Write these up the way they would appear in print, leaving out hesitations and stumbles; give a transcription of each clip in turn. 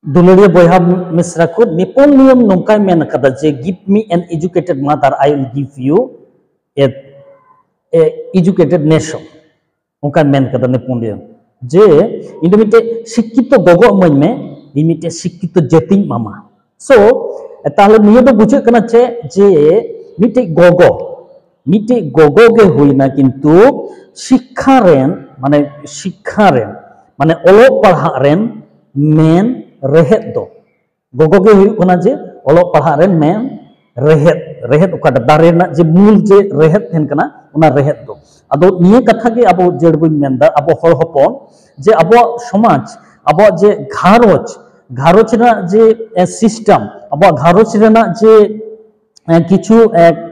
दुलड़िया बयहा मिश्रा को निपुण नियम नौका मेन कदा जे give me an educated mother I will give you a educated nation नौका मेन कदा निपुण नियम जे इन मिटे शिक्षित गगो मन में इन मिटे शिक्षित जाति मामा सो ताहले नियो दो बुझे कना चे जे मिटे गगो के हुईना किंतु शिक्षा रेन माने ओलो पढ़ा रेन मेन रेहेद दो गगो के हुई कना जे ओलो पढ़ा रेन मेन रेहेद ओकाटा दारे ना जे मूल जे रेहेद थेन कना उना रेहेद दो अदो निये कथा के अबो जेड़बुन मेनदा अबो हर हपन जे अबो समाज अबो जे घारोच ना जे सिस्टम अबो घारोच रेना जे किछु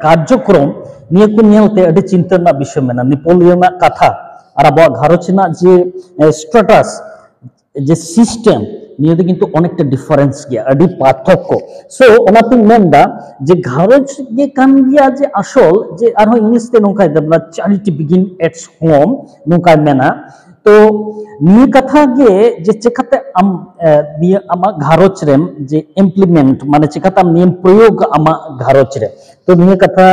कार्यक्रम निये को नेलते अडि चिंता ना विषय मेना निपोलियन ना कथा और अबो घारोच ना जे स्टेटस जे सिस्टम निये किंतु अनेकटा डिफरेंस गया अडि पार्थक्य सो ओनातिन मेनदा जे घारोच गे कान गया जे आसल जे आरो इंग्लिश ते नोंकाय दबला चैरिटी बिगिन एट्स होम नोंकाय मेना तो निये कथा गे जे चेकाते आम निये आमा घारोच रेम जे इम्प्लीमेंट माने चेकाते आम नियम प्रयोग आमा घारोच रे तो निये कथा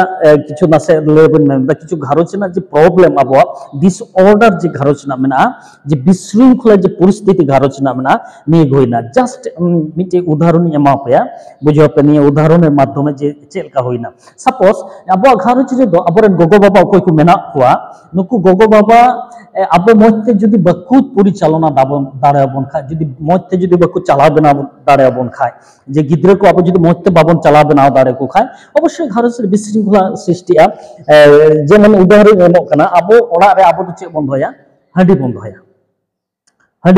किछु नासे लेबन मेनदा किछु घारोच ना जे प्रॉब्लम आबो डिसऑर्डर जे घारोच ना मेना जे विशृंखला जे परिस्थिति घारोच ना मेना निये होइना जस्ट मिटे उदाहरण एमा पेया बुझो पे निये उदाहरण माध्यमे जे चेलका होइना सपोज आबो घारोच रे दो आबोरेन गोगो बाबा कोई को मेना कुआ नुकु गोगो बाबा आबो मजते जुदी बकु परिचालना दाड़ाबन खा जुदी मजते जुदी बकु चला बना दाड़ाबन खाय जे गिद्रे को आबो जुदी मजते बाबन चला बना दाड़े को खाय अवश्य घारोच रे विशृंखला सृष्टिया जेमन उदाहरण एमो कना आबो ओड़ा रे आबो चे बन दोया हांडी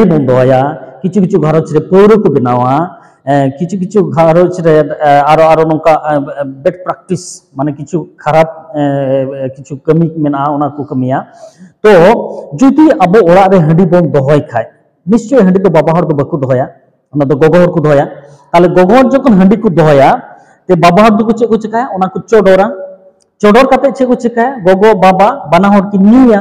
बन दोया किछु घारोच रे पौरो को बनावा किछु घारोच रे आरो नोंका बेड प्रैक्टिस माने किछु खराब किछु कमी मेना ओना को कमिया तो जुदी अब ओड़ा रे हांडी बन दोहय खाय निश्चय हांडी तो बाबा हर तो बकु दोहया ओना तो गोगो हर को दोहया ताले गोगो हर जखन हांडी को दोहया ते बाबा हर तो चे को चिकाया ओना को चोडोर काते चे को चिकाया गोगो बाबा बाना हर की निया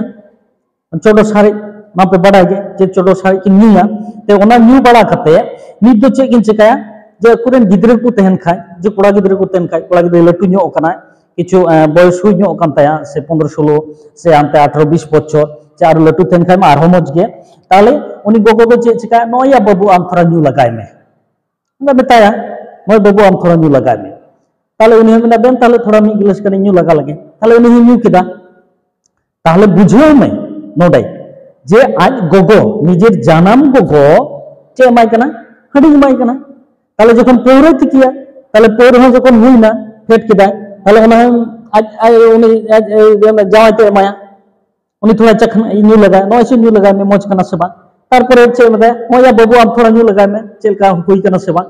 चोडो सारे ना पे बड़ा गे जे चोडो सारे की निया ते ओना न्यू बड़ा काते नित दो चे किन चिकाया जे कुरेन गिद्रे को तहन खाय जे कोड़ा गिद्रे को तहन खाय कोड़ा गिद्रे लटु ᱧᱚᱜ कना किछु बयस हुई ᱧᱚᱜ कान ताया से 15 16 से आनते 18 20 बछर से आरो लटु तहन खाय मा आरो मज गे ताले उनी गोगो दो चे चिकाया नया बाबू आम थोड़ा न्यू लगाय में ना बताया नय बाबू आम थोड़ा न्यू लगाय में ताले उनी मेना बेन ताले थोड़ा मी गिलास कने न्यू लगा लगे ताले उनी न्यू किदा ताले बुझो में नोडे जे आज गोगो निजेर जानाम गोगो चे माय कना हडी माय कना ताले जखन पौरे तिकिया ताले पौर हो जखन हुइना फेट किदा ताले ओना आज उनी जावाय ते माया उनी थोड़ा चखन न्यू लगा नय से न्यू लगा में मज कना सेबा तारपरे चे मदे मोया बाबू आम थोड़ा न्यू लगा में चेलका हुई कना सेबा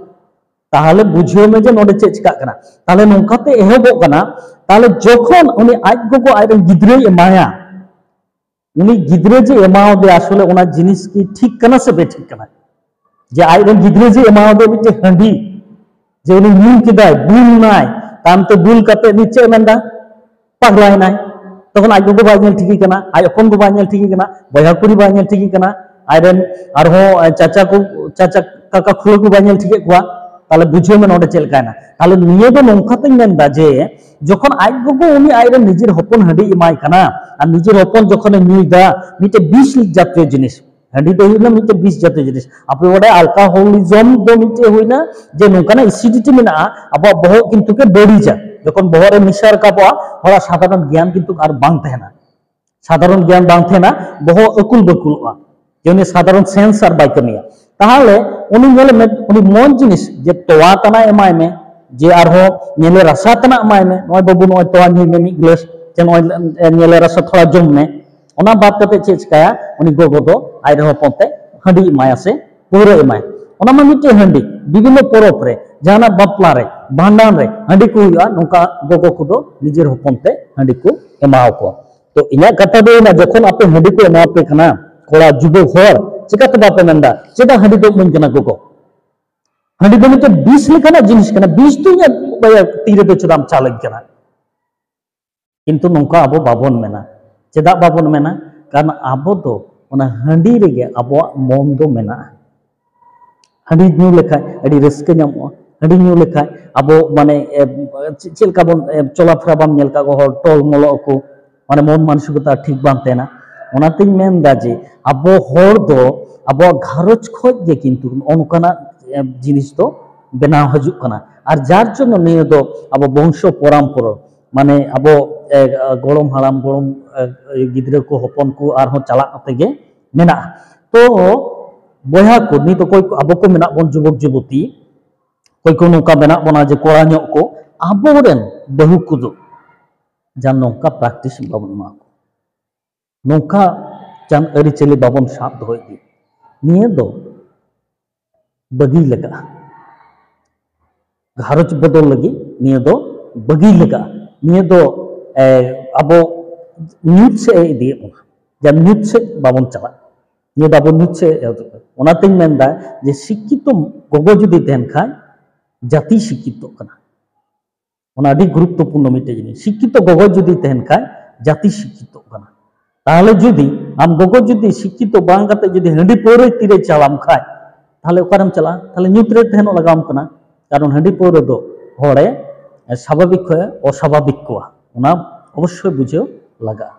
ताहले बुझियो में जे नोडे चे चिका कना ताहले नोंकाते एहबो कना ताहले जखन उनी आज गोगो आइ गिद्रे एमाया उनी गिद्रे जे एमाओ दे आसले ओना जिनिस की ठीक कना से बे ठीक कना जे आइ गिद्रे जे एमाओ दे मिटे हंडी जे उनी न्यू किदाय बुल नाय तामते बुल काते नीचे मेंदा पगलाय नाय तखन आज गोगो बाय नेल ठीकी कना आइ अपन गो बाय नेल ठीकी कना बया कुड़ी बाय नेल ठीकी कना आइरेन आरो चाचा काका खुलो को बाय नेल ठीके कुआ ताले बुझियो में नोडे चेल कायना ताले निये दो नोंखाते मेनदा जे जखन आज गोगो उनी आइरेन निजेर हपन हंडी इमाय कना आ निजेर हपन जखन न्यूदा मिटे 20 जातीय जिनिस हंडी दो हिना मिटे 20 जातीय जिनिस आपे ओडे अल्कोहलिज्म दो मिटे होइना जे नोंकाना एसिडिटी मेना अब बहो किंतु के बड़ी जा जखन बहरे निशार काबा हरा साधारण ज्ञान किंतु आर बांग तहना साधारण ज्ञान बांग तहना बहो अकुल बकुलआ जेने साधारण सेंस आर बाय कमिया ताहले उनी नेले में उनी मन जिनिस जे तोवा तना एमाय में जे आरो नेले रसा तना एमाय में नय बाबू नय तोवा न्यू में मी ग्लास जे नय नेले रसा थोड़ा जम में ओना बात कते चे चिकाया उनी गोगो दो आइ रहो पोते हंडी एमाया से पूरा एमाय ओना मा मिटे हंडी विभिन्न परब रे जाना बापला रे भांडान रे हंडी को हुआ नोका गोगो को दो निजेर होपनते हंडी को एमाओ को तो इना कथा दो ना जखन आपे हंडी को एमा पे कना कोड़ा जुबो होर चिकाते बापे नंदा चेदा हंडी दो मन कना गोगो हंडी दो मिटे 20 लेखाना जिनिस कना 20 तो या बया तीरे दो चदाम चालक कना किंतु नोंका आबो बाबन मेना चेदा बाबन मेना कारण आबो दो ओना हंडी रेगे आबो मन दो मेना ᱦᱟᱺᱰᱤ ᱧᱩ ᱞᱮᱠᱷᱟᱡ ᱟᱹᱰᱤ ᱨᱟᱹᱥᱠᱟᱹ ᱧᱟᱢᱚᱜᱼᱟ ᱦᱟᱺᱰᱤ ᱧᱩ ᱞᱮᱠᱷᱟᱡ ᱟᱵᱚ ᱢᱟᱱᱮ ᱪᱮᱫ ᱞᱮᱠᱟ ᱵᱚᱱ ᱪᱚᱞᱟᱯᱷᱮᱨᱟ ᱵᱟᱢ ᱧᱮᱞ ᱠᱟᱜ ᱦᱚᱲ ᱴᱚᱞ ᱢᱚᱞᱚᱜ ᱟᱠᱚ ᱢᱟᱱᱮ ᱢᱚᱱ ᱢᱟᱱᱥᱤᱠᱚᱛᱟ ᱴᱷᱤᱠ ᱵᱟᱝ ᱛᱟᱦᱮᱱᱟ ᱚᱱᱟᱛᱤᱧ ᱢᱮᱱᱫᱟ ᱡᱮ ᱟᱵᱚ ᱦᱚᱲ ᱫᱚ ᱟᱵᱚᱣᱟᱜ ᱜᱷᱟᱨᱚᱸᱡᱽ ᱠᱷᱚᱡ ᱜᱮ ᱠᱤᱱᱛᱩ ᱚᱱᱠᱟᱱᱟᱜ জিনিস ᱫᱚ ᱵᱮᱱᱟᱣ ᱦᱤᱡᱩᱜ ᱠᱟᱱᱟ ᱟᱨ ᱡᱟᱨ ᱡᱚᱱᱱᱚ ᱱᱤᱭᱟᱹ ᱫᱚ ᱟᱵᱚ ᱵᱚᱝশᱚ ᱯᱚᱨᱟᱢᱯᱚᱨᱟ ᱢᱟᱱᱮ ᱟᱵᱚ ᱜᱚᱲᱚᱢ ᱦᱟᱲᱟᱢ ᱜᱚᱲᱚᱢ ᱜᱤᱫᱽᱨᱟᱹ ᱠᱚ ᱦᱚᱯᱚᱱ ko ᱟᱨᱦᱚᱸ ᱪᱟᱞᱟᱜ ᱠᱟᱛᱮ ᱜᱮ ᱢᱮᱱᱟᱜᱼᱟ ᱛᱚ ᱵᱚᱭᱦᱟ ko ᱱᱤᱛ ᱚᱠᱚᱭ ᱟᱵᱚ ko ᱢᱮᱱᱟᱜ ᱵᱚᱱ ᱡᱩᱵᱚᱠ ᱡᱩᱵᱚᱛᱤ ᱚᱠᱚᱭ ko ᱱᱚᱝᱠᱟ ᱢᱮᱱᱟᱜ ᱵᱚᱱᱟ ᱡᱮ ᱠᱚᱲᱟ ᱧᱚᱜ ko ᱟᱵᱚᱨᱮᱱ ᱵᱟᱹᱦᱩ ᱠᱚᱫᱚ ᱡᱟᱱ ᱱᱚᱝᱠᱟ ᱯᱨᱮᱠᱴᱤᱥ ᱵᱟᱵᱚᱱ ᱮᱢᱟ ᱠᱚ ᱱᱚᱝᱠᱟ ᱡᱟᱱ ᱟᱹᱨᱤᱪᱟᱹᱞᱤ ᱵᱟᱵᱚᱱ ᱥᱟᱵ ᱫᱚᱦᱚ ᱤᱫᱤ ᱱᱤᱭᱟᱹ ᱫᱚ ᱵᱟᱹᱜᱤ ᱞᱟᱜᱟᱜᱼᱟ ᱜᱷᱟᱨᱚᱸᱡᱽ ᱵᱚᱫᱚᱞ ᱞᱟᱹᱜᱤᱫ ᱱᱤᱭᱟᱹ ᱫᱚ ᱵᱟᱹᱜᱤ ᱞᱟᱜᱟᱜᱼᱟ ᱱᱤᱭᱟᱹ ᱫᱚ ᱟᱵᱚ ᱧᱩᱛ ᱥᱮᱫ ᱮ ᱤᱫᱤᱭᱮᱫ ᱵᱚᱱᱟ ᱡᱟᱱ ᱧᱩᱛ ᱥᱮᱫ ᱵᱟᱵᱚᱱ ᱪᱟᱞᱟᱜ ᱱᱤᱭᱟᱹ ᱫᱚ ᱟᱵᱚ ᱧᱩᱛ ᱥᱮᱫ ᱚᱱᱟᱛᱤᱧ ᱢᱮᱱᱫᱟ ᱡᱮ ᱥᱤক্ষᱤᱛᱚ ᱜᱚᱜᱚ ᱡᱩᱫᱤ ᱛᱟᱦᱮᱱ ᱠᱷᱟᱡ জাতি শিক্ষিত ᱠᱟᱱᱟ ᱚᱱᱟ ᱟᱹᱰᱤ গুরুত্বপূর্ণ ᱢᱤᱫᱴᱮᱡ ᱡᱤনিস শিক্ষিত গগো যদি তেহেন খায় জাতি শিক্ষিত কানা তাহলে যদি আম গগো যদি শিক্ষিত বাং কাতে যদি হাঁডি পৌরে তীরে চালাম খায় তাহলে ওকারেম চালা তাহলে নিউত্রে তেহেন লাগাম কানা কারণ হাঁডি পৌরে দো হড়ে স্বাভাবিক হয়ে অস্বাভাবিক কোয়া ওনা অবশ্যই বুঝেও লাগা